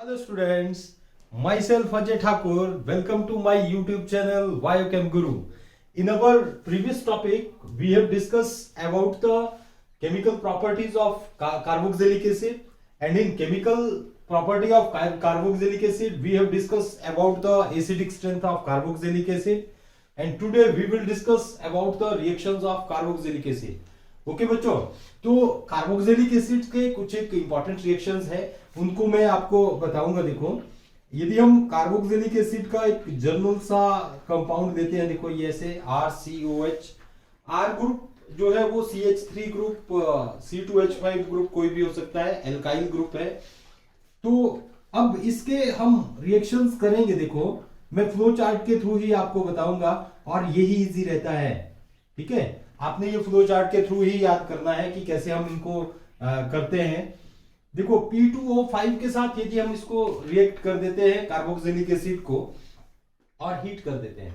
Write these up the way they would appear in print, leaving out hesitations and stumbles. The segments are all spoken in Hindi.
Hello students, myself Ajay Thakur. Welcome to my YouTube channel Biochem Guru. In our previous topic, we have discussed about the chemical properties of carboxylic acid, and in chemical property of carboxylic acid, we have discussed about the acidic strength of carboxylic acid, and today we will discuss about the reactions of carboxylic acid. Okay बच्चों, तो कार्बोक्सिलिक एसिड के कुछ एक इंपॉर्टेंट रिएक्शंस है, उनको मैं आपको बताऊंगा। देखो, यदि हम कार्बोक्सिलिक एसिड का एक जनरल सा कंपाउंड लेते हैं, देखो ये ऐसे RCOH, आर ग्रुप जो है वो CH3 ग्रुप, C2H5 ग्रुप कोई भी हो सकता है, एल्काइल ग्रुप है। तो अब इसके हम रिएक्शंस करेंगे। देखो, मैं फ्लो चार्ट के थ्रू ही आपको बताऊंगा और यही इजी रहता है। ठीक है, आपने ये फ्लो चार्ट के थ्रू ही याद करना है कि कैसे हम इनको करते हैं। देखो, P2O5 के साथ यदि हम इसको रिएक्ट कर देते हैं कार्बोक्सिलिक एसिड को और हीट कर देते हैं,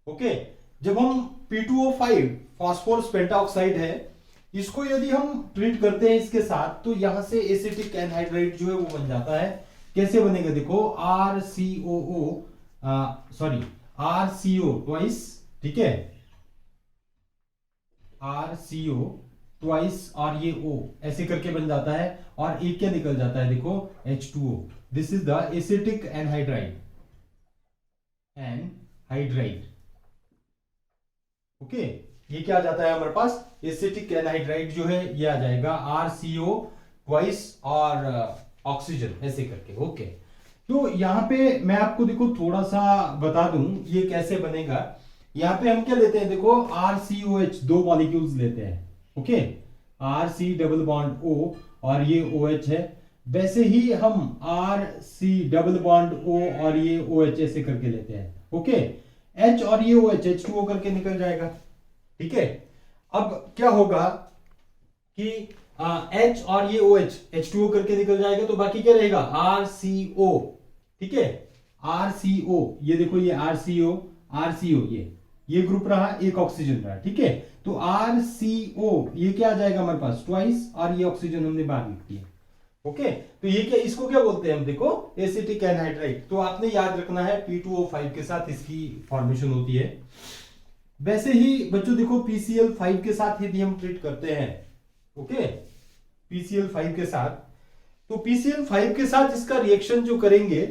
ओके, जब हम P2O5 फास्फोरस पेंटाऑक्साइड है, इसको यदि हम ट्रीट करते हैं इसके साथ, तो यहां से एसिटिक एनहाइड्राइड जो है वो बन जाता है। कैसे बनेगा? देखो, RCO ट्वाइस, ठीक है, RCO ट्वाइस और ये O ऐसे करके बन जाता है, और एक क्या निकल जाता है? देखो, H2O। This is the acetic anhydride, okay. ये क्या आ जाता है हमारे पास? एसिटिक एनहाइड्राइड जो है ये आ जाएगा RCO ट्वाइस और ऑक्सीजन ऐसे करके, ओके। तो यहाँ पे मैं आपको देखो थोड़ा सा बता दूं ये कैसे बनेगा। यहाँ पे हम क्या लेते हैं? देखो, RCOH दो मॉलिक्यूल्स लेते हैं, okay, RC double bond O और ये OH है। वैसे ही हम RC डबल बॉन्ड O और ये OH ऐसे करके लेते हैं, ओके। H और ये OH H2O करके निकल जाएगा, ठीक है। अब क्या होगा कि H और ये OH H2O करके निकल जाएगा, तो बाकी क्या रहेगा? RCO, ठीक है, RCO, ये देखो, ये RCO ये ग्रुप रहा, एक ऑक्सीजन रहा, ठीक है। तो RCO ये क्या आ जाएगा हमारे पास? ट्वाइस, और ये ऑक्सीजन हमने बाहर लिख दिया, ओके। तो ये क्या, इसको क्या बोलते हैं हम? देखो, एसिटिक एनहाइड्राइड। तो आपने याद रखना है P2O5 के साथ इसकी फॉर्मेशन होती है। वैसे ही बच्चों देखो, PCl5 के साथ यदि हम ट्रीट करते हैं, ओके, PCl5 के साथ, तो PCl5 के साथ इसका रिएक्शन जो करेंगे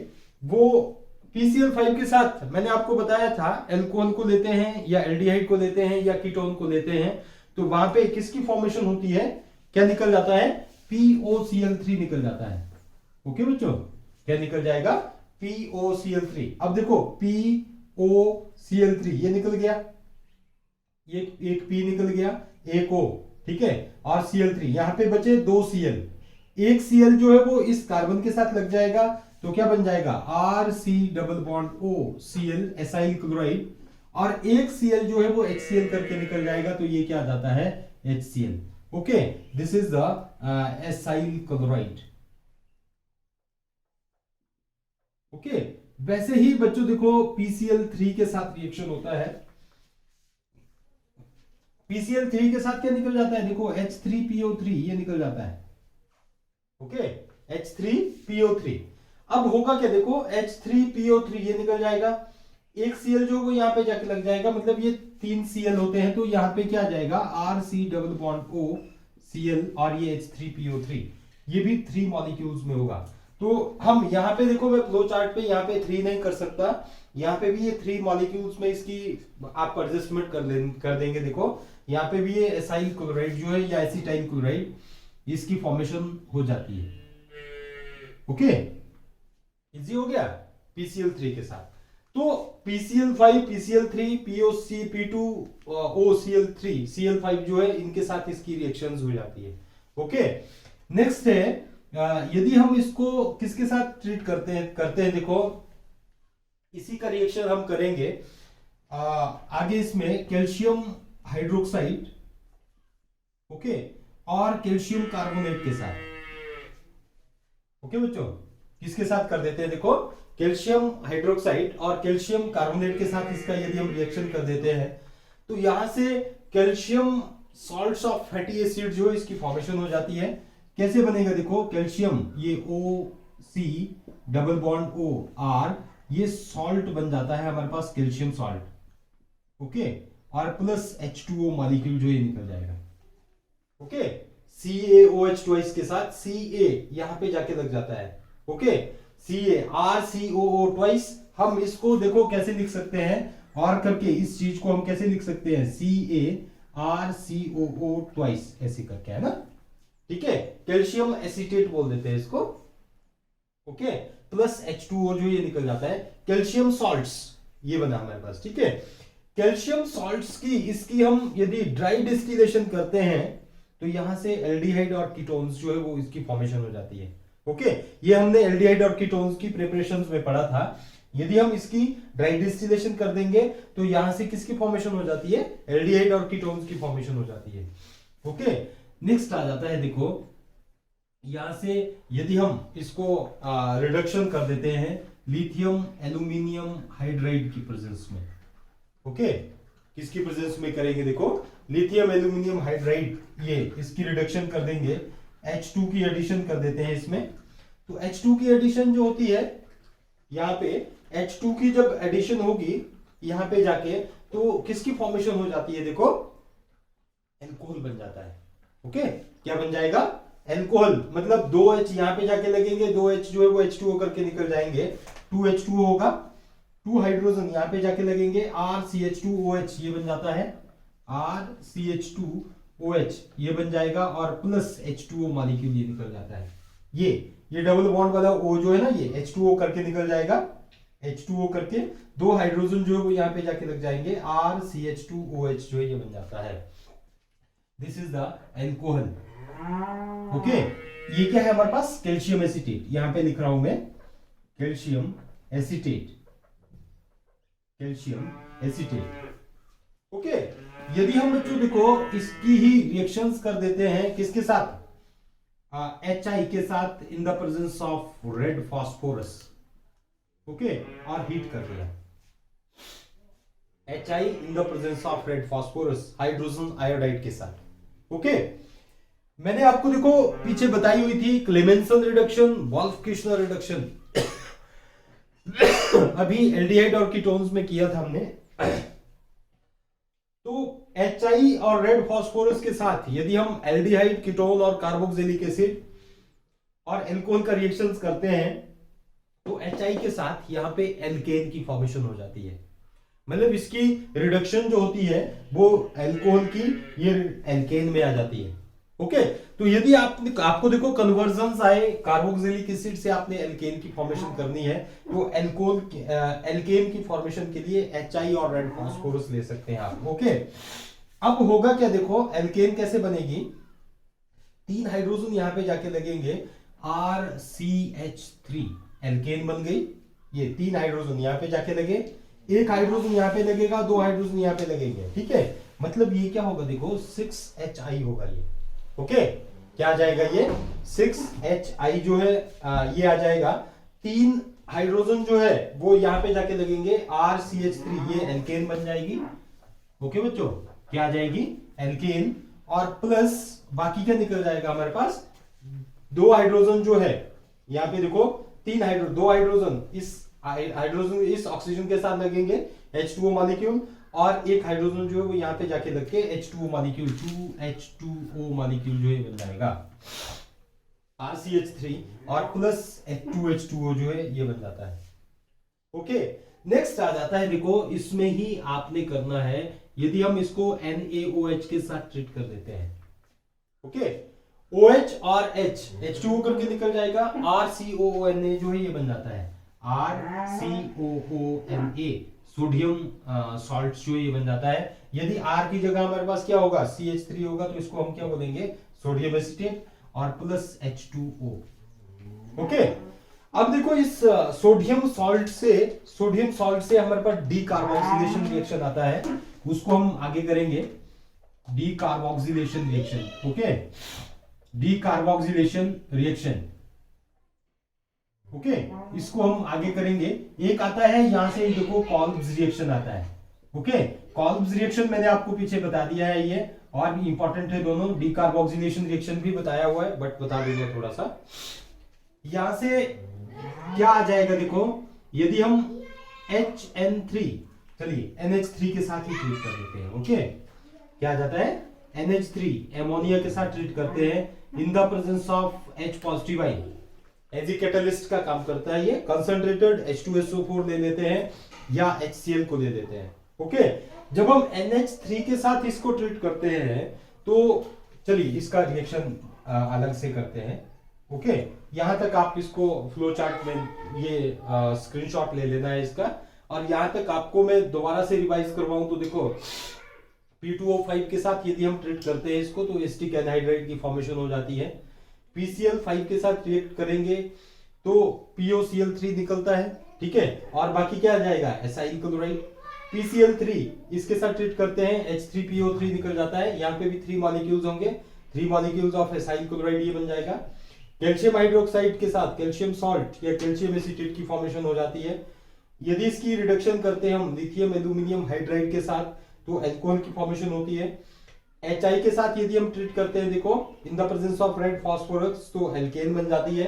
वो PCl5 के साथ मैंने आपको बताया था, एल्कोहल को लेते हैं या एल्डिहाइड को लेते हैं या कीटोन को लेते हैं, तो वहां पे किसकी फॉर्मेशन होती है? क्या निकल जाता है? POCl3 निकल जाता है, ओके बच्चों। क्या निकल जाएगा? POCl3। अब देखो, POCl3 ये निकल गया, ये एक P निकल गया, एक O, ठीक है, और Cl3, यहां पे बचे दो Cl। एक Cl जो है वो इस कार्बन के साथ लग जाएगा, तो क्या बन जाएगा? RC double bond O Cl acyl chloride, और एक Cl जो है वो HCl करके निकल जाएगा, तो ये क्या आ जाता है? HCl, okay. This is the acyl chloride, okay. वैसे ही बच्चों देखो, PCl3 के साथ रिएक्शन होता है। PCl3 के साथ क्या निकल जाता है? देखो, H3PO3 ये निकल जाता है, ओके, H3PO3। अब होगा क्या? देखो, H3PO3 ये निकल जाएगा, एक Cl जो वो यहाँ पे जाके लग जाएगा, मतलब ये तीन Cl होते हैं, तो यहाँ पे क्या आ जाएगा? RC double bond O Cl, और ये H3PO3, ये भी 3 मॉलिक्यूल्स में होगा। तो हम यहाँ पे देखो, मैं फ्लो चार्ट पे यहाँ पे 3 नहीं कर सकता, यहाँ पे भी ये 3 मॉलिक्यूल्स में इसकी आप एडजस्टमेंट कर देंगे। देखो, यहाँ पे भी ये एसाइल क्लोराइड जो है या एसिटाइल क्लोराइड, इसकी फॉर्मेशन हो जाती है, ओके। इजी हो गया PCl3 के साथ। तो PCl5, PCl3, POC, P2O, Cl3, Cl5 जो है, इनके साथ इसकी रिएक्शंस हो जाती है, ओके। नेक्स्ट है, यदि हम इसको किसके साथ ट्रीट करते हैं, देखो, इसी का रिएक्शन हम करेंगे आगे इसमें कैल्शियम हाइड्रोक्साइड, ओके, और कैल्शियम कार्बोनेट के साथ, ओके बच्चों। किसके साथ कर देते हैं? देखो, कैल्शियम हाइड्रोक्साइड और कैल्शियम कार्बोनेट के साथ इसका यदि हम रिएक्शन कर देते हैं, तो यहां से calcium salts of fatty acid जो इसकी फॉर्मेशन हो जाती है। कैसे बनेगा? देखो, कैल्शियम ये O C double bond O R, ये सॉल्ट बन जाता है हमारे पास कैल्शियम सॉल्ट, ओके, और प्लस H2O मॉलिक्यूल जो ये निकल जाएगा, ओके, CaOH ट्वाइस के साथ Ca यहां पे जाके लग जाता है, ओके, RCOO ट्वाइस। हम इसको देखो कैसे लिख सकते हैं, और करके इस चीज को हम कैसे लिख सकते हैं, CaRCOO ट्वाइस ऐसे करके, है ना, ठीक है, कैल्शियम एसीटेट बोल देते हैं इसको, ओके, प्लस H2O जो ये निकल जाता है, कैल्शियम सॉल्ट्स ये बना हमारे पास, ठीक है। कैल्शियम सॉल्ट्स की इसकी हम यदि ड्राई डिस्टिलेशन करते हैं तो यहां से एल्डिहाइड और कीटोन्स जो है वो इसकी फॉर्मेशन हो जाती है, ओके, ये हमने एल्डिहाइड और कीटोन्स की प्रिपरेशंस में पढ़ा था। यदि हम इसकी ड्राई डिस्टिलेशन कर देंगे तो यहां से किसकी फॉर्मेशन हो जाती है, एल्डिहाइड और कीटोन्स की फॉर्मेशन हो जाती है, ओके। नेक्स्ट आ जाता है, देखो यहां से यदि हम इसको रिडक्शन कर देते हैं लिथियम एल्यूमिनियम हाइड्राइड की प्रेजेंस में, ओके, किसकी प्रेजेंस में करेंगे, देखो लिथियम एल्यूमिनियम हाइड्राइड, ये इसकी रिडक्शन कर देंगे, H2 की एडिशन कर देते हैं इसमें। तो H2 की एडिशन जो होती है यहाँ पे, H2 की जब एडिशन होगी यहाँ पे जाके तो किसकी फॉर्मेशन हो जाती है, देखो एल्कोहल बन जाता है, ओके, क्या बन जाएगा, एल्कोहल, मतलब 2H यहाँ पे जाके लगेंगे, 2H जो है वो H2O करके निकल जाएंगे, 2H2O होगा, 2 हाइड्रोजन यहाँ पे जाके लगेंगे, RCH2OH ये बन जाता है, RCH2OH ये बन जाएगा, और प्लस H2O मॉलिक्यूल ये निकल जाता है, ये डबल बॉन्ड वाला O जो है ना, ये H2O करके निकल जाएगा, H2O करके 2 हाइड्रोजन जो है वो यहाँ पे जाके लग जाएंगे, RCH2OH जो है ये बन जाता है, this is the alcohol, okay. ये क्या है हमारे पास, कैल्शियम एसीटेट, यहां पे लिख रहा हूं मैं calcium acetate, calcium acetate, okay. यदि हम बच्चों देखो इसकी ही रिएक्शंस कर देते हैं किसके साथ, HI के साथ इन the presence of red phosphorus, okay, और हीट कर दिया, HI in the presence of red phosphorus hydrogen iodide के साथ, ओके। मैंने आपको देखो पीछे बताई हुई थी क्लेमेंसन रिडक्शन, वॉल्फ-किर्चनर रिडक्शन, अभी एल्डिहाइड और कीटोन्स में किया था हमने। तो HI और रेड फास्फोरस के साथ यदि हम एल्डिहाइड, कीटोन और कार्बोक्सिलिक एसिड और एल्कोहल का रिएक्शंस करते हैं तो HI के साथ यहां पे एल्केन की फॉर्मेशन हो जाती है, मतलब इसकी रिडक्शन जो होती है वो एल्कोहल की ये एल्केन में आ जाती है, ओके। तो यदि आपको देखो कन्वर्जन्स आए, कार्बोक्सिलिक एसिड से आपने एल्केन की फॉर्मेशन करनी है तो एल्केन की फॉर्मेशन के लिए HI और रेड फास्फोरस ले सकते हैं आप, ओके। अब होगा क्या, देखो एल्केन कैसे बनेगी, 3 हाइड्रोजन यहां पे जाके लगेंगे, RCH3 एल्केन बन गई, ये 3 हाइड्रोजन यहां पे जाके लगे, 1 हाइड्रोजन यहां पे लगेगा, 2 हाइड्रोजन यहां पे लगेंगे, ठीक है, मतलब ये क्या होगा, देखो 6HI होगा ये, ओके, क्या आ जाएगा ये 6HI जो है ये आ जाएगा, 3 हाइड्रोजन जो है वो यहां पे जाके लगेंगे, RCH3 ये एल्केन बन जाएगी, ओके बच्चों, क्या आ जाएगी, एल्केन, और प्लस बाकी क्या निकल जाएगा हमारे पास, 2 हाइड्रोजन जो है यहां पे देखो, 2 हाइड्रोजन इस ऑक्सीजन के साथ लगेंगे, H2O मॉलिक्यूल, और 1 हाइड्रोजन जो है वो यहां पे जाके लग के H2O मॉलिक्यूल, 2H2O मॉलिक्यूल जो है बन जाएगा, RCH3 और प्लस 2H2O जो है ये बन जाता है, ओके। नेक्स्ट आ जाता है, देखो इसमें ही आपने करना है, यदि हम इसको NaOH के साथ ट्रीट कर देते हैं, ओके, OH और H2O करके निकल जाएगा, RCOONA जो है ये बन जाता है, RCOONA सोडियम सॉल्ट जो ये बन जाता है। यदि R की जगह हमारे पास क्या होगा, CH3 होगा, तो इसको हम क्या बोलेंगे, सोडियम एसीटेट, और प्लस H2O, ओके। अब देखो इस सोडियम सॉल्ट से हमारे पास डीकार्बोक्सिलेशन रिएक्शन आता है, उसको हम आगे करेंगे, decarboxylation reaction, okay, decarboxylation reaction, okay, इसको हम आगे करेंगे। एक आता है यहां से देखो कॉल्ब्स रिएक्शन आता है, ओके, कॉल्ब्स रिएक्शन मैंने आपको पीछे बता दिया है, ये और भी इंपॉर्टेंट है दोनों, डीकार्बोक्सिलेशन रिएक्शन भी बताया हुआ है बट बता दूंगा थोड़ा सा। यहां से क्या आ जाएगा देखो, यदि हम HN3, चलिए NH3 के साथ ही ट्रीट कर देते हैं। ओके, क्या आ जाता है, NH3 एमोनिया के साथ ट्रीट करते हैं in the presence of H positive ion, as a catalyst का काम करता है ये। कंसंट्रेटेड H2SO4 ले लेते हैं या HCl को ले लेते हैं। ओके, जब हम NH3 के साथ इसको ट्रीट करते हैं तो चलिए इसका रिएक्शन अलग से करते हैं। ओके, यहां तक आप इसको फ्लो चार्ट में ये स्क्रीनशॉट ले लेना है इसका, और यहां तक आपको मैं दोबारा से रिवाइज करवाऊं तो देखो P2O5 के साथ यदि हम ट्रीट करते हैं इसको तो एसिटिक एनहाइड्राइड की फॉर्मेशन हो जाती है। PCl5 के साथ रिएक्ट करेंगे तो POCl3 निकलता है, ठीक है, और बाकी क्या आ जाएगा, एसाइल क्लोराइड। PCl3 इसके साथ ट्रीट करते हैं, H3PO3 निकल जाता है, यहाँ पे भी 3 मॉलिक्यूल्स होंगे, 3 मॉलिक्यूल्स ऑफ एसाइल क्लोराइड ये बन जाएगा। कैल्शियम हाइड्रोक्साइड के साथ कैल्शियम सॉल्ट या कैल्शियम एसीटेट की फॉर्मेशन हो जाती है। यदि इसकी रिडक्शन करते हैं हम लिथियम एल्यूमिनियम हाइड्राइड के साथ तो अल्कोहल की फॉर्मेशन होती है। HI के साथ यदि हम ट्रीट करते हैं देखो इन the presence of red phosphorus तो एल्केन बन जाती है।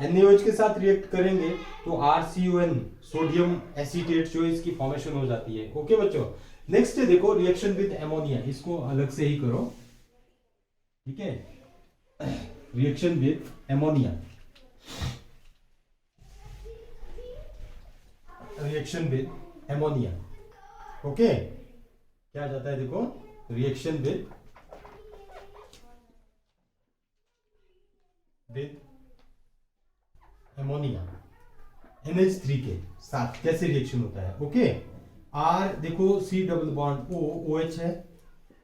NaOH के साथ रिएक्ट करेंगे तो RCON सोडियम एसीटेट जो इसकी फॉर्मेशन हो जाती है। ओके बच्चों, नेक्स्ट है देखो रिएक्शन विद एमोनिया, इसको अलग से ही करो, ठीक है। Reaction with ammonia, reaction with ammonia, okay, क्या आ जाता है देखो, रिएक्शन विद एमोनिया NH3 के साथ कैसे रिएक्शन होता है। ओके, R देखो C double bond O OH है,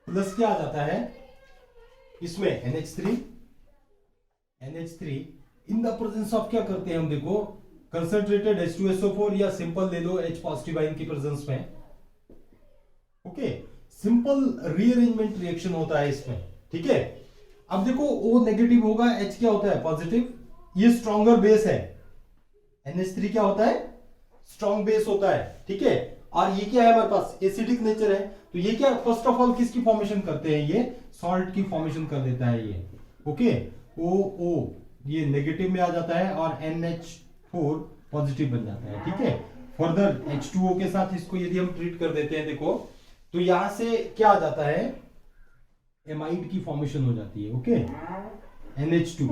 प्लस क्या आ जाता है इसमें NH3 in the presence of क्या करते हैं हम देखो कंसंट्रेटेड H2SO4 या सिंपल ले लो H पॉजिटिव आयन की प्रेजेंस में। ओके, सिंपल रीअरेंजमेंट रिएक्शन होता है इसमें, ठीक है। अब देखो O नेगेटिव होगा, H क्या होता है पॉजिटिव, ये स्ट्रॉन्गर बेस है, NH3 क्या होता है स्ट्रॉन्ग बेस होता है, ठीक है। और ये क्या है हमारे पास एसिडिक नेचर है, तो ये क्या फर्स्ट ऑफ ऑल किसकी फॉर्मेशन करते हैं, ये सॉल्ट की फॉर्मेशन कर देता है ये। ओके, OO ये नेगेटिव में आ जाता है और NH4 पॉजिटिव बन जाता है, ठीक है। फर्दर H2O के साथ इसको यदि हम ट्रीट कर देते हैं देखो तो यहां से क्या आ जाता है एमाइड की फॉर्मेशन हो जाती है। ओके, NH2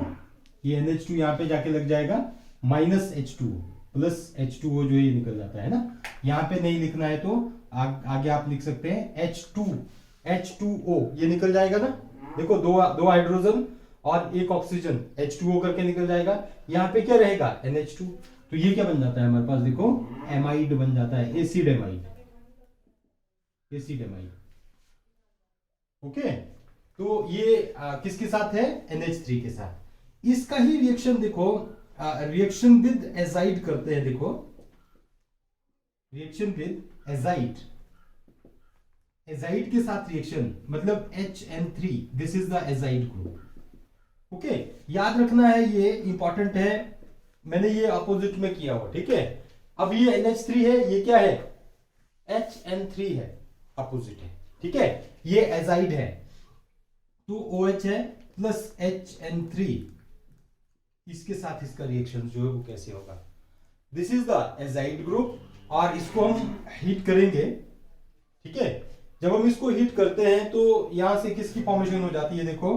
ये NH2 यहां पे जाके लग जाएगा, माइनस H2 प्लस H2O जो ये निकल जाता है ना, यहां पे नहीं लिखना है तो आगे आप लिख सकते हैं H2O ये निकल जाएगा ना, देखो दो हाइड्रोजन और एक ऑक्सीजन H2O करके निकल जाएगा, यहाँ पे क्या रहेगा NH2, तो ये क्या बन जाता है हमारे पास देखो एमाइड बन जाता है, acid amide, acid amide. Okay, तो ये किसके साथ है NH3 के साथ। इसका ही रिएक्शन देखो रिएक्शन विद एजाइड करते हैं, देखो रिएक्शन विद एजाइड, एजाइड के साथ रिएक्शन मतलब HN3, this is the azide group. Okay, याद रखना है ये इंपॉर्टेंट है, मैंने ये अपोजिट में किया हुआ, ठीक है। अब ये NH3 है, ये क्या है HN3 है, अपोजिट है, ठीक है, ये एजाइड है तो OH है प्लस HN3, इसके साथ इसका रिएक्शन जो है वो कैसे होगा, this is the azide group, और इसको हम हीट करेंगे, ठीक है। जब हम इसको हीट करते हैं तो यहां से किसकी फॉर्मेशन हो जाती है देखो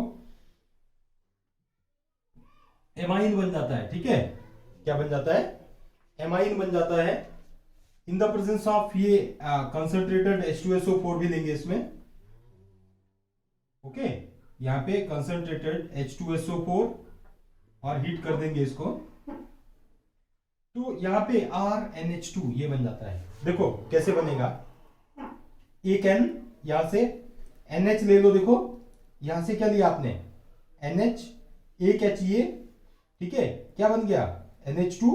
एमाइन बन जाता है, ठीक है, क्या बन जाता है एमाइन बन जाता है इन द प्रेजेंस ऑफ ये कंसंट्रेटेड H2SO4 भी लेंगे इसमें। ओके, यहां पे कंसंट्रेटेड H2SO4 और हीट कर देंगे इसको तो यहां पे RNH2 ये बन जाता है, देखो कैसे बनेगा, एक N यहां से NH ले लो, देखो यहां से क्या लिया आपने NH, एक H ये, ठीक है, क्या बन गया NH2,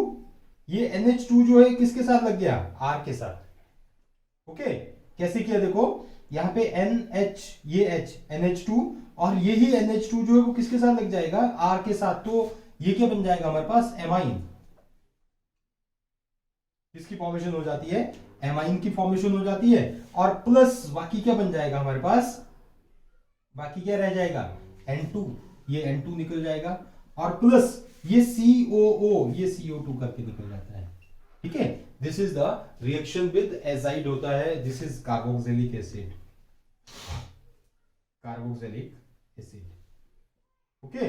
ये NH2 जो है किसके साथ लग गया R के साथ। ओके, कैसे किया देखो यहां पे NH ये H NH2 और यही NH2 जो है वो किसके साथ लग जाएगा R के साथ, तो ये क्या बन जाएगा हमारे पास एमाइन, किसकी फॉर्मेशन हो जाती है एमाइन की फॉर्मेशन हो जाती है, और प्लस बाकी क्या बन जाएगा हमारे पास, बाकी क्या रह जाएगा N2, ये N2 निकल जाएगा, और प्लस ये COO, ये CO2 करके निकल जाता है, ठीक है। This is the reaction with azide होता है, this is carboxylic acid, carboxylic acid, okay.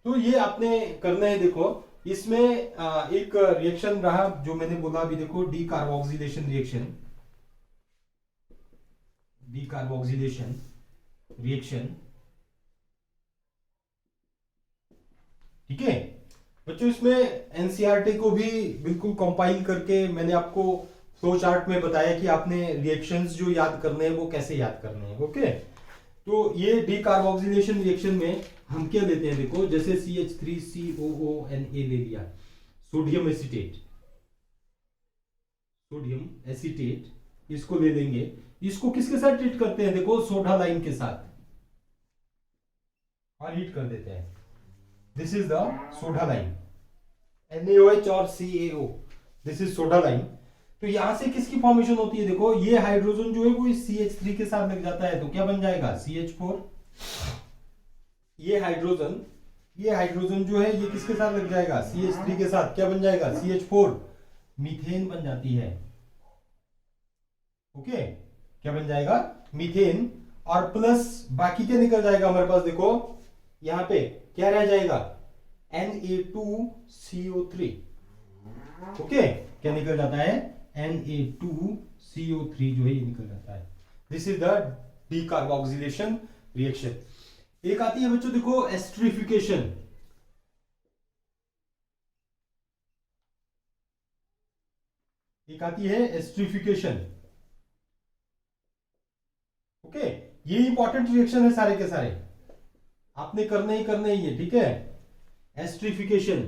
तो ये आपने करना है। देखो इसमें एक रिएक्शन रहा जो मैंने बोला अभी, देखो डीकार्बोक्सिलेशन रिएक्शन, डीकार्बोक्सिलेशन रिएक्शन, ठीक है बच्चों। इसमें एनसीईआरटी को भी बिल्कुल कंपाइल करके मैंने आपको फ्लो चार्ट में बताया कि आपने रिएक्शंस जो याद करने हैं वो कैसे याद करने हैं, ओके। तो ये डीकार्बोक्सिलेशन रिएक्शन में हम क्या लेते हैं, देखो जैसे CH3COONA ले लिया, सोडियम एसीटेट, सोडियम एसीटेट इसको ले लेंगे। इसको किसके साथ ट्रीट करते हैं, देखो सोडा लाइम के साथ, और हीट कर देते हैं। This is the soda lime, NaOH और CaO, this is soda lime. तो यहां से किसकी फॉर्मेशन होती है, देखो ये हाइड्रोजन जो है वो इस CH3 के साथ लग जाता है, तो क्या बन जाएगा CH4। ये हाइड्रोजन जो है ये किसके साथ लग जाएगा, CH3 के साथ, क्या बन जाएगा CH4, मीथेन बन जाती है, ओके। क्या बन जाएगा, मीथेन। और प्लस बाकी क्या निकल जाएगा हमारे पास, देखो यहां पे क्या रह जाएगा, Na2CO3, ओके। क्या निकल जाता है, Na2CO3 जो है ये निकल जाता है। This is the decarboxylation reaction. एक आती है बच्चों देखो एस्ट्रिफिकेशन, एक आती है एस्ट्रिफिकेशन, ओके। ये इंपॉर्टेंट रिएक्शन है सारे के सारे, आपने करने ही है, ठीक है। एस्ट्रिफिकेशन,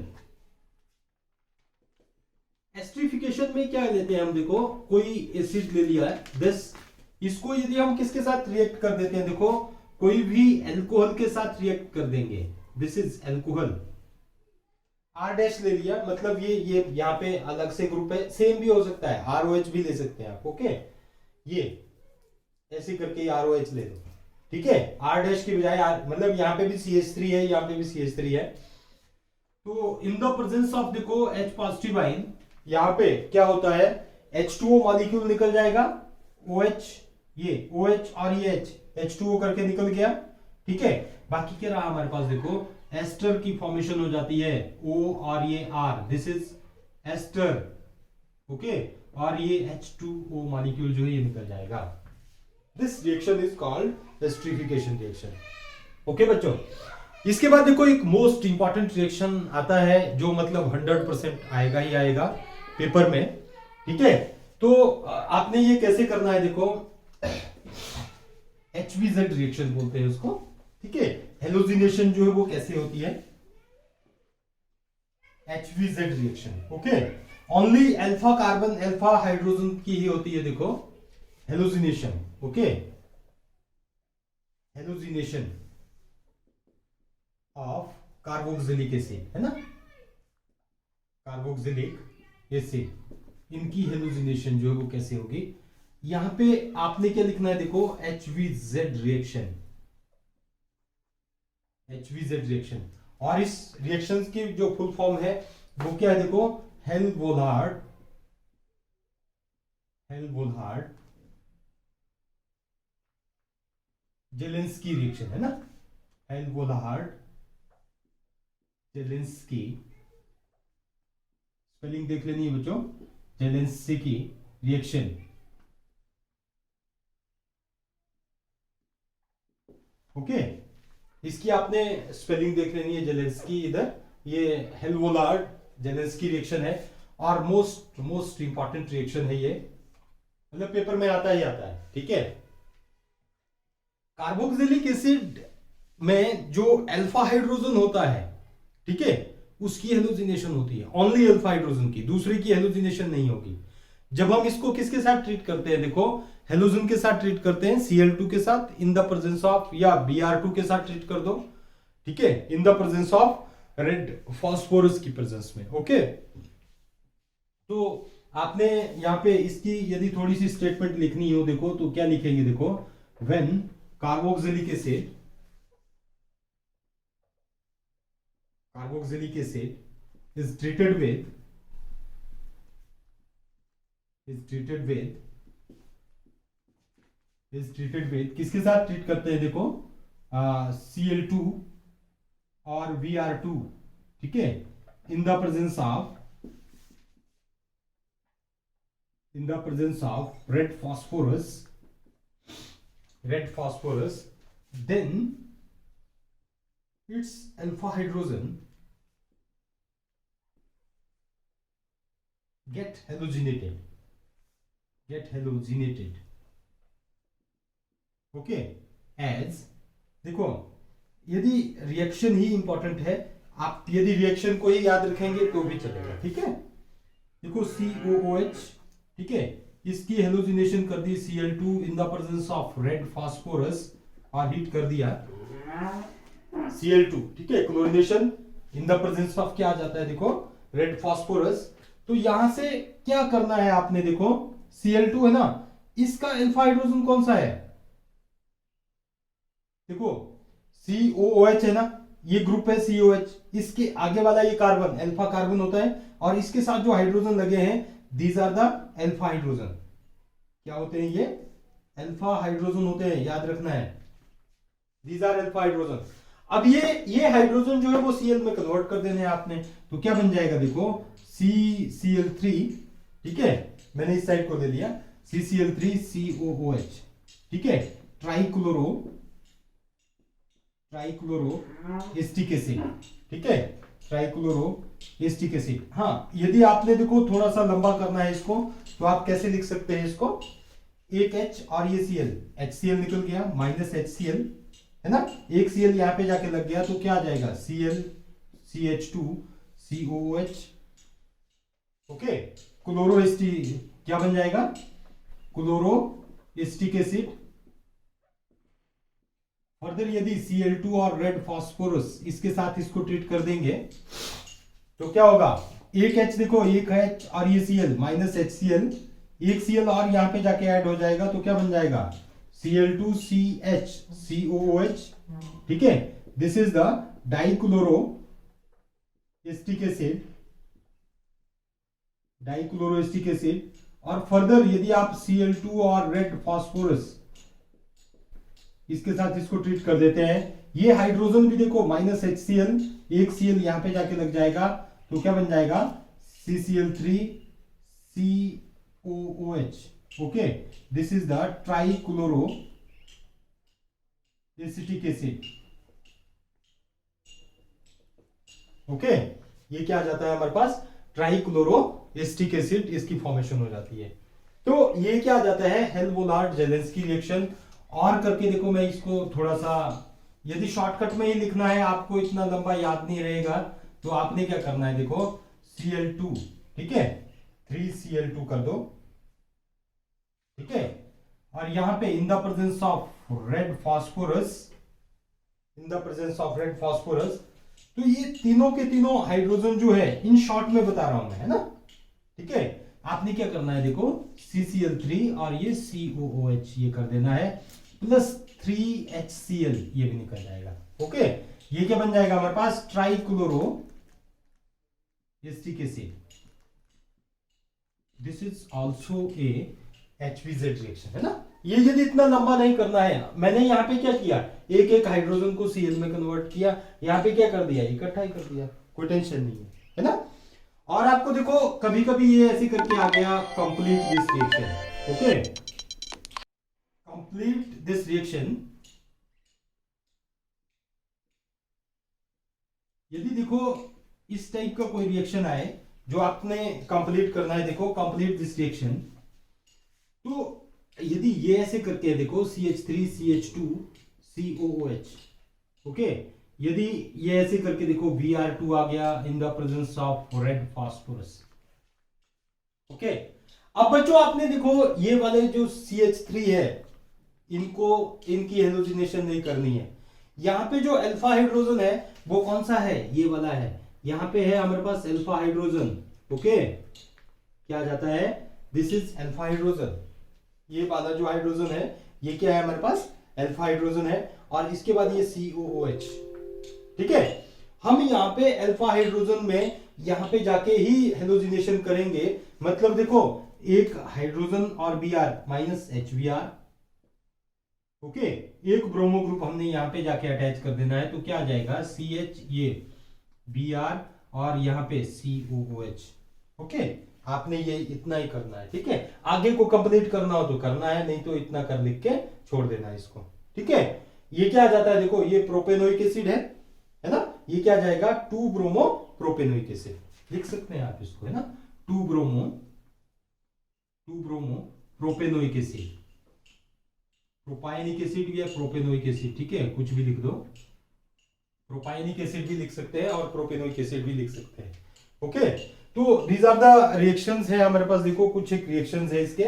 एस्ट्रिफिकेशन में क्या लेते हैं हम, देखो कोई एसिड ले लिया है दिस, इसको यदि हम किसके साथ रिएक्ट कर देते हैं, देखो कोई भी एल्कोहल के साथ रिएक्ट कर देंगे, this is alcohol, R dash ले लिया, मतलब ये यहाँ पे अलग से ग्रुप है, सेम भी हो सकता है, ROH भी ले सकते हैं आप, ओके। ये ऐसे करके ROH ले लो, ठीक है। R डैश की बजाय मतलब यहाँ पे भी CH3 है, यहाँ पे भी CH3 है। तो इन द प्रेजेंस ऑफ देखो H पॉजिटिव आयन, यहाँ पे क्या होता है, H2O मॉलिक्यूल निकल जाएगा, OH, ये OH और ये H2O करके निकल गया, ठीक है। बाकी क्या रहा हमारे पास, देखो एस्टर की फॉर्मेशन हो जाती है, O और ये R, this is ester, okay. और ये H2O मॉलिक्यूल जो है ये निकल जाएगा। This reaction is called esterification reaction, okay बच्चों। इसके बाद देखो एक मोस्ट इंपॉर्टेंट रिएक्शन आता है जो मतलब 100% आएगा ही आएगा पेपर में, ठीक है। तो आपने ये कैसे करना है, देखो HVZ रिएक्शन बोलते हैं उसको, ठीक है। हेलोजिनेशन जो है वो कैसे होती है, HVZ reaction, okay. Only alpha carbon alpha hydrogen की ही होती है, देखो halogenation, okay. Halogenation of carboxylic acid, है ना, कार्बोक्सिलिक एसिड, इनकी हेलोजिनेशन जो है वो कैसे होगी, यहां पे आपने क्या लिखना है, देखो HVZ रिएक्शन, HVZ रिएक्शन। और इस रिएक्शन की जो फुल फॉर्म है वो क्या है, देखो हेल्वोलार्ड, हेल्वोलार्ड जेलेंस्की रिएक्शन, है ना, हेल्वोलार्ड जेलेंस्की, स्पेलिंग देख लेनी है बच्चों, जेलेंस्की रिएक्शन, ओके। इसकी आपने स्पेलिंग देख लेनी है, जेलेंस्की इधर, ये हेल्वोलार्ड जेलेंस्की रिएक्शन है, और मोस्ट इंपॉर्टेंट रिएक्शन है ये, मतलब पेपर में आता ही आता है, ठीक है। कार्बोक्सिलिक एसिड में जो अल्फा हाइड्रोजन होता है, ठीक है, उसकी हेलोजिनेशन होती है, ओनली अल्फा हाइड्रोजन की, दूसरे की हेलोजिनेशन नहीं होगी। जब हम इसको किसके साथ ट्रीट करते हैं, देखो हेलोजन के साथ ट्रीट करते हैं, Cl2 के साथ इन द प्रेजेंस ऑफ, या Br2 के साथ ट्रीट कर दो, ठीक है, in the presence of red phosphorus की प्रेजेंस में, ओके। तो आपने यहाँ पे इसकी यदि थोड़ी सी स्टेटमेंट लिखनी हो, देखो तो क्या लिखेंगे, देखो when carboxylic acid, carboxylic acid is treated with किसके साथ ट्रीट करते हैं देखो, Cl2 और Br2, ठीक है, in the presence of red phosphorus, then its alpha hydrogen get halogenated. Okay, as देखो, यदि रिएक्शन ही इंपॉर्टेंट है, आप यदि रिएक्शन को ही याद रखेंगे तो भी चलेगा, ठीक है। देखो COOH, ठीक है, इसकी हेलोजिनेशन कर दी Cl2 in the presence of red phosphorus और हीट कर दिया Cl2, ठीक है, chlorination in the presence of क्या आ जाता है देखो, रेड फास्फोरस। तो यहां से क्या करना है आपने, देखो Cl2 है ना, इसका अल्फा हाइड्रोजन कौन सा है, देखो COOH है ना, ये ग्रुप है COH, इसके आगे वाला ये कार्बन अल्फा कार्बन होता है, और इसके साथ जो हाइड्रोजन लगे हैं these are the alpha hydrogen. क्या होते हैं ये, अल्फा हाइड्रोजन होते हैं, याद रखना है, दीज आर अल्फा हाइड्रोजन। अब ये हाइड्रोजन जो है वो Cl में कन्वर्ट कर देने हैं आपने, तो क्या बन जाएगा देखो CCl3, ठीक है, मैंने इस साइड को ले लिया CCl3 COOH, ठीक है, ट्राइक्लोरो एस्टिक एसिड, ठीक है, ट्राइक्लोरो एस्टिक एसिड। हाँ, यदि आपने देखो थोड़ा सा लंबा करना है इसको, तो आप कैसे लिख सकते हैं इसको, एक H और ये Cl, HCl निकल गया, माइनस HCl है ना, एक Cl यहां पे जाके लग गया, तो क्या आ जाएगा Cl CH2 COOH, okay, chloro asterisk, क्या बन जाएगा, क्लोरो एस्टिक एसिड। फर्दर यदि Cl2 और रेड फास्फोरस इसके साथ इसको ट्रीट कर देंगे तो क्या होगा, एक H देखो, एक H और ये Cl माइनस HCl, एक Cl और यहां पे जाके ऐड हो जाएगा, तो क्या बन जाएगा Cl2 CH COOH, ठीक है, this is the dichloro acetic acid. और फर्दर यदि आप Cl2 और रेड फास्फोरस इसके साथ इसको ट्रीट कर देते हैं, ये हाइड्रोजन भी देखो माइनस HCl, एक Cl यहां पे जाके लग जाएगा, तो क्या बन जाएगा CCl3 COOH, okay, this is the trichloro acetic acid, okay, ये क्या आ जाता है हमारे पास, ट्राइक्लोरो एसिटिक एसिड, इसकी फॉर्मेशन हो जाती है। तो ये क्या आ जाता है, हेल्महोल्ट्ज-जेलेंस्की रिएक्शन। और करके देखो, मैं इसको थोड़ा सा, यदि शॉर्टकट में ही लिखना है, आपको इतना लंबा याद नहीं रहेगा, तो आपने क्या करना है देखो, Cl2, ठीक है, 3Cl2 कर दो, ठीक है, और यहां पे इन the presence of red phosphorus, तो ये तीनों के तीनों हाइड्रोजन जो है, इन शॉर्ट में बता रहा हूं मैं, है ना, ठीक है, आपने क्या करना है देखो, CCl3 और ये COOH ये कर देना है, प्लस 3HCl ये भी निकल जाएगा, ओके, ये क्या बन जाएगा हमारे पास, trichloroacetic acid. This is also a HVZ reaction, है ना। ये यदि इतना लंबा नहीं करना है, मैंने यहाँ पे क्या किया, एक एक हाइड्रोजन को Cl में कन्वर्ट किया, यहाँ पे क्या कर दिया, इकट्ठा ही कर दिया, कोई टेंशन नहीं है ना। और आपको देखो कभी कभी ये ऐसे करके आ गया, complete this reaction, okay, complete this reaction. यदि देखो इस टाइप का कोई रिएक्शन आए जो आपने कंप्लीट करना है, देखो कंप्लीट दिस रिएक्शन, तो यदि ये ऐसे करके देखो CH3 CH2 COOH, ओके, यदि ये ऐसे करके देखो Br2 आ गया इन the presence of red phosphorus, okay. अब बच्चों आपने देखो ये वाले जो CH3 है, इनकी हेलोजिनेशन नहीं करनी है। यहां पे जो अल्फा हाइड्रोजन है वो कौन सा है, ये वाला है, यहां पे है हमारे पास अल्फा हाइड्रोजन, ओके, क्या जाता है, दिस इज अल्फा हाइड्रोजन, ये वाला जो हाइड्रोजन है ये क्या है हमारे पास, अल्फा हाइड्रोजन है, और इसके बाद ये COOH, ठीक है। हम यहाँ पे अल्फा हाइड्रोजन में यहाँ पे जाके ही हेलोजिनेशन करेंगे। मतलब देखो, एक हाइड्रोजन और Br माइनस HBr, ओके, एक ब्रोमो ग्रुप हमने यहाँ पे जाके अटैच कर देना है, तो क्या आ जाएगा CH, ये Br और यहाँ पे COOH। ओके, आपने ये इतना ही करना है, ठीक है। आगे को कंप्लीट करना हो तो करना है, नहीं तो इतना कर लिख के छोड़ देना है इसको, ठीक है। ये क्या आ जाता है, देखो ये प्रोपेनोइक एसिड है ना, ये क्या आ जाएगा 2 ब्रोमो प्रोपेनोइक एसिड लिख सकते हैं आप इसको, है ना, 2 bromo propanoic acid, propionic acid या प्रोपेनोइक एसिड, ठीक है, कुछ भी लिख दो, प्रोपायनिक एसिड भी लिख सकते हैं और प्रोपेनोइक एसिड भी लिख सकते हैं, ओके। तो दीज आर द रिएक्शंस है हमारे पास, देखो कुछ एक रिएक्शंस है इसके,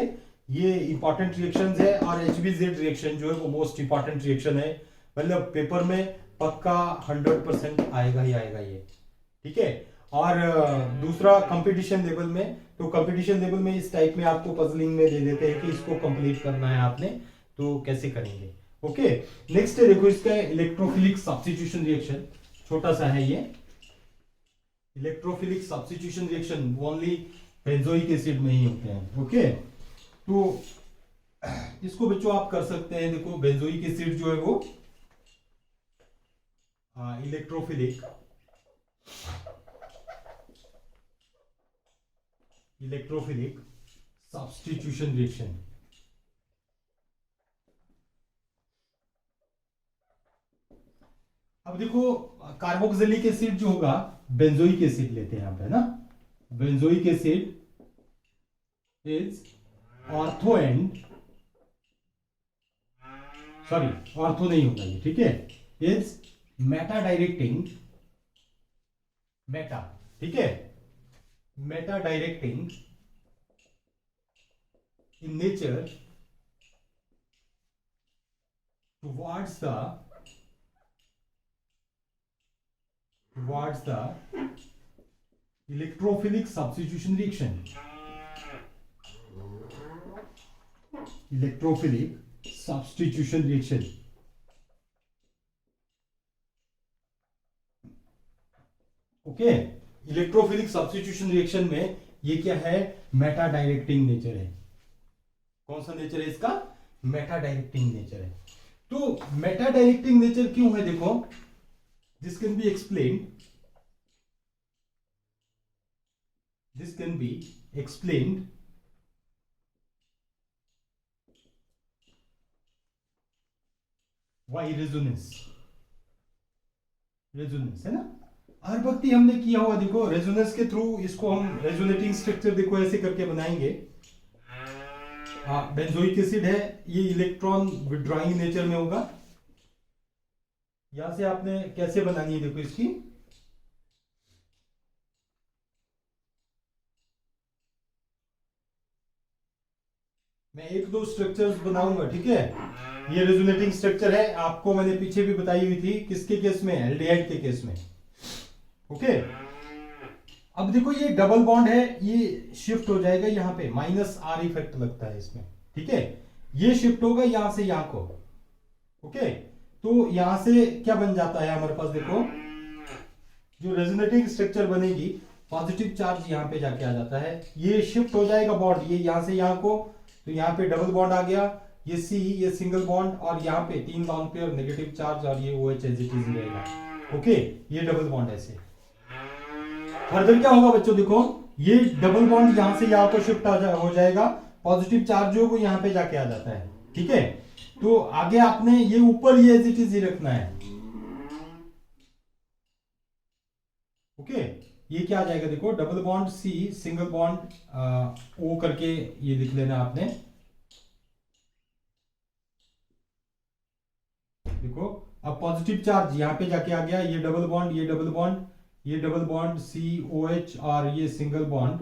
ये इंपॉर्टेंट रिएक्शंस है, और HBZ रिएक्शन जो है वो मोस्ट इंपॉर्टेंट रिएक्शन है, मतलब पेपर में पक्का 100% आएगा ही आएगा ये, ठीक है। और दूसरा कंपटीशन लेवल में, तो कंपटीशन लेवल में इस टाइप में आपको पजलिंग में दे देते हैं कि इसको कंप्लीट करना है आपने, तो कैसे करेंगे, ओके। नेक्स्ट है देखो इसका इलेक्ट्रोफिलिक सब्स्टिट्यूशन रिएक्शन, छोटा सा है ये electrophilic substitution reaction, only benzoic acid में ही होते हैं, ओके। तो इसको बच्चों आप कर सकते हैं, देखो बेंजोइक एसिड जो है वो इलेक्ट्रोफिलिक सब्स्टिट्यूशन रिएक्शन, अब देखो कार्बोक्सिलिक एसिड जो होगा, बेंजोइक एसिड लेते हैं यहां पे, ना, benzoic acid is ortho and, sorry ortho नहीं होगा ये, ठीक है, इज मेटा डायरेक्टिंग, मेटा, ठीक है, Meta directing in nature towards the electrophilic substitution reaction, electrophilic substitution reaction, okay. Electrophilic substitution reaction में ये क्या है, मेटा डायरेक्टिंग नेचर है, कौन सा नेचर है इसका, मेटा डायरेक्टिंग नेचर है। तो मेटा डायरेक्टिंग नेचर क्यों है, देखो this can be explained why resonance है ना, हर वक्त ही हमने किया हुआ, देखो रेजोनेंस के थ्रू इसको हम रेजोनेटिंग स्ट्रक्चर देखो ऐसे करके बनाएंगे। बेंजोइक एसिड है, ये इलेक्ट्रॉन विड्रॉइंग नेचर में होगा, यहां से आपने कैसे बनानी है देखो इसकी, मैं एक दो स्ट्रक्चर्स बनाऊंगा, ठीक है। ये रेजोनेटिंग स्ट्रक्चर है, आपको मैंने पीछे भी बताई हुई थी, किसके केस में, एल्डिहाइड के केस में, ओके। अब देखो ये डबल बॉन्ड है, ये शिफ्ट हो जाएगा यहाँ पे, -R इफेक्ट लगता है इसमें, ठीक है, ये शिफ्ट होगा यहां से यहां को, ओके। तो यहां से क्या बन जाता है हमारे पास, देखो जो रेजोनेटिंग स्ट्रक्चर बनेगी, पॉजिटिव चार्ज यहां पे जाके आ जाता है, ये शिफ्ट हो जाएगा बॉन्ड, ये यहां से यहां को, तो यहाँ पे डबल बॉन्ड आ गया, ये C, ये सिंगल बॉन्ड, और यहाँ पे 3 लॉन्ग पेयर नेगेटिव चार्ज, और ये OH एज इट इज रहेगा, ओके। ये डबल बॉन्ड ऐसे, फर्दर क्या होगा बच्चों, देखो ये डबल बॉन्ड यहां से यहां को शिफ्ट हो जाएगा, पॉजिटिव चार्ज जो वो यहां पे जाके आ जाता है, ठीक है। तो आगे आपने ये ऊपर ये एज इट इज ही रखना है, ओके। ये क्या आ जाएगा, देखो double bond C, single bond O करके ये लिख लेना आपने, देखो अब पॉजिटिव चार्ज यहां पे जाके आ गया, ये डबल बॉन्ड, ये डबल बॉन्ड, ये डबल बॉन्ड COH, और ये single bond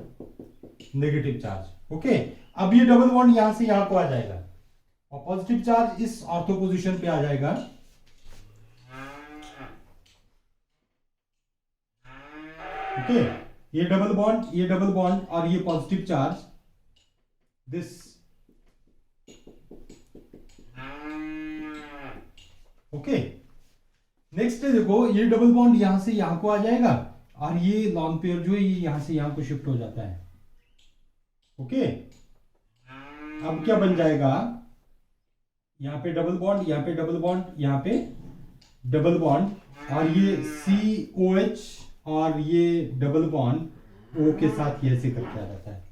negative charge, okay. अब ये डबल बॉन्ड यहां से यहां को आ जाएगा, और पॉजिटिव चार्ज इस ऑर्थो पोजीशन पे आ जाएगा, ओके। ये डबल बॉन्ड और ये positive charge, this, okay. Next है देखो, ये डबल बॉन्ड यहां से यहां को आ जाएगा और ये लॉन्ग पेयर जो है ये यहां से यहां को शिफ्ट हो जाता है। ओके, अब क्या बन जाएगा, यहाँ पे डबल बॉन्ड, यहाँ पे डबल बॉन्ड, यहाँ पे डबल बॉन्ड और ये COH और ये डबल बॉन्ड O के साथ ये ऐसे करके आ जाता है।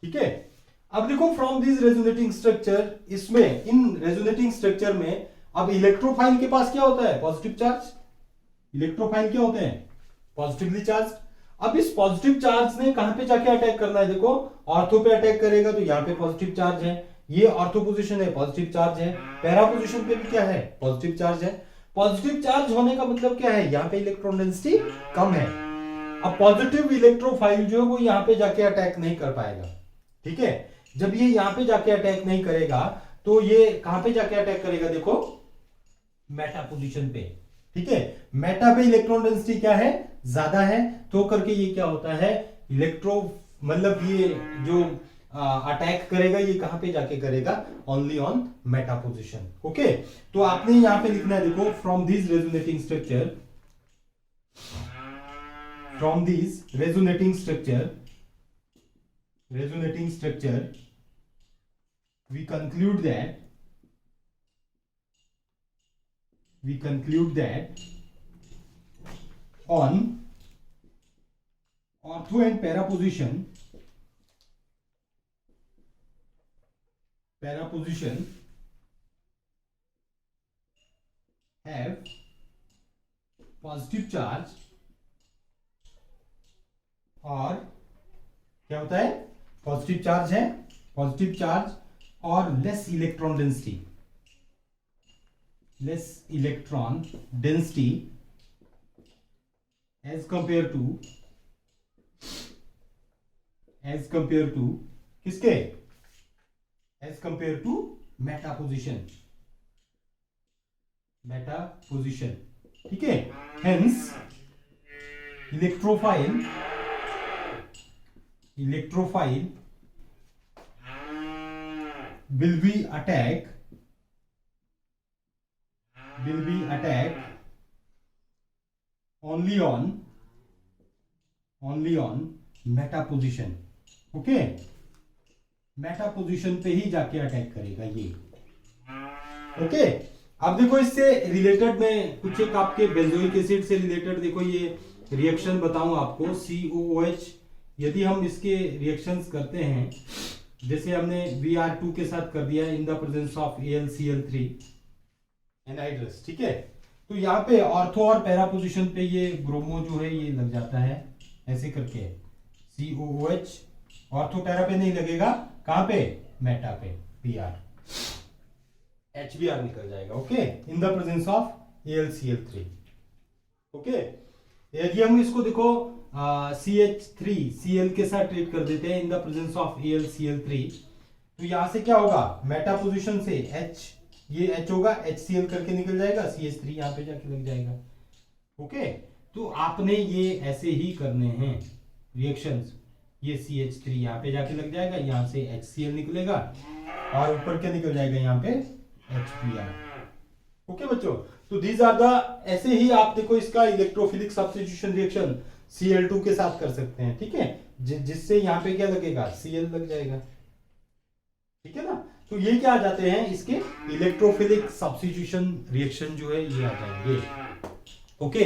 ठीक है, अब देखो फ्रॉम दिस रेजोनेटिंग स्ट्रक्चर, इसमें इन रेजोनेटिंग स्ट्रक्चर में अब इलेक्ट्रोफाइल के पास क्या होता है, पॉजिटिव चार्ज। इलेक्ट्रोफाइल क्या होते हैं, पॉजिटिवली चार्ज। अब इस पॉजिटिव चार्ज ने कहां पे जाके अटैक करना है, देखो ऑर्थो पे अटैक करेगा तो यहाँ पे पॉजिटिव चार्ज है, ये ऑर्थो पोजीशन है, पॉजिटिव चार्ज है। पैरा पोजीशन पे भी क्या है, पॉजिटिव चार्ज है। पॉजिटिव चार्ज होने का मतलब क्या है, यहाँ पे इलेक्ट्रॉन डेंसिटी कम है। अब पॉजिटिव इलेक्ट्रोफाइल जो है वो यहाँ पे जाके अटैक नहीं कर पाएगा। ठीक है, जब ये यहाँ पे जाके अटैक नहीं करेगा तो ये कहां पे जाके अटैक करेगा, देखो मेटा पोजीशन पे। ठीक है, मेटा पे इलेक्ट्रॉन डेंसिटी क्या है, ज्यादा है, तो करके ये क्या होता है, इलेक्ट्रो मतलब ये जो अटैक करेगा ये कहां पे जाके करेगा, only on Meta position. Okay, तो आपने यहां पे लिखना है देखो, from this resonating structure, from this resonating structure we conclude that on ortho and para position have positive charge और क्या होता है, पॉजिटिव चार्ज है, पॉजिटिव चार्ज और less electron density as compare to किसके, as compare to meta position. ठीक है, hence electrophile will be attack only on meta position. Okay, meta position पे ही जाके अटैक करेगा ये। ओके, अब देखो इससे रिलेटेड में कुछ एक आपके बेंजोइक एसिड से रिलेटेड देखो ये रिएक्शन बताऊं आपको, COOH। यदि हम इसके रिएक्शंस करते हैं, जैसे हमने Br2 के साथ कर दिया इन the presence of AlCl3 anhydrous. ठीक है, तो यहाँ पे ऑर्थो और पैरा पोजीशन पे ये ब्रोमो जो है ये लग जाता है ऐसे करके, COOH। ऑर्थो पैरा पे नहीं लगेगा, कहां पे, मेटा पे, Br, HBr निकल जाएगा। Okay, in the presence of AlCl3। Okay, यदि हम इसको देखो CH3Cl के साथ ट्रीट कर देते हैं in the presence of AlCl3, तो यहां से क्या होगा, मेटा पोजीशन से H, ये H होगा, HCl करके निकल जाएगा, CH3 यहां पे जाके लग जाएगा। ओके, तो आपने ये ऐसे ही करने हैं रिएक्शंस, ये CH3 यहां पे जाके लग जाएगा, यहां से HCl निकलेगा और ऊपर क्या निकल जाएगा, यहां पे HBr। ओके बच्चों, तो दीज आर द, ऐसे ही आप देखो इसका इलेक्ट्रोफिलिक सब्स्टिट्यूशन रिएक्शन Cl2 के साथ कर सकते हैं। ठीक है, जिससे यहाँ पे क्या लगेगा, Cl लग जाएगा। ठीक है ना, तो ये क्या आ जाते हैं, इसके इलेक्ट्रोफिलिक सब्स्टिट्यूशन रिएक्शन जो है ये आ जाएंगे। ओके,